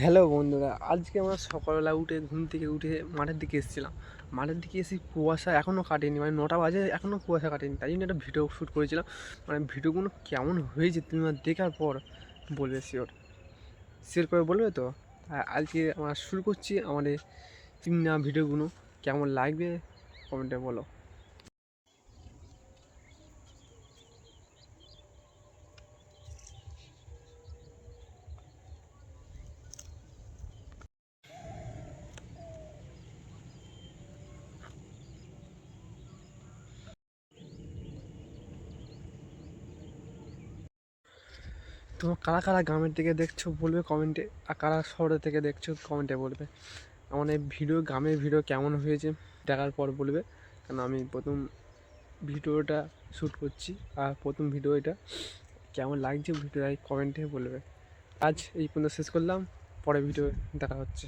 Hello বন্ধুরা, আজকে আমরা সকালবেলা উঠে ঘুম থেকে উঠে মাঠের দিকে এসেছিলাম। মাঠের দিকে এসে কুয়াশা এখনও কাটেনি, মানে 9টা বাজে এখনও কুয়াশা কাটেনি, তাই জন্য একটা ভিডিও শ্যুট করেছিলাম। মানে ভিডিওগুলো কেমন হয়েছে তুমি আমার দেখার পর বলবে, শেয়ার করে বলবে তো। আজকে আমরা শুরু করছি আমাদের চিন্না ভিডিওগুলো। কেমন লাগবে কমেন্টে বলো। তোমার কারা কারা গ্রামের থেকে দেখছো বলবে কমেন্টে, আর কারা শহরের থেকে দেখছো কমেন্টে বলবে। আমার এই ভিডিও, গ্রামের ভিডিও কেমন হয়েছে দেখার পর বলবে, কারণ আমি প্রথম ভিডিওটা শ্যুট করছি। আর প্রথম ভিডিও এটা কেমন লাগছে ভিডিওটা কমেন্টে বলবে। আজ এই পর্যন্ত শেষ করলাম, পরে ভিডিও দেখা হচ্ছে।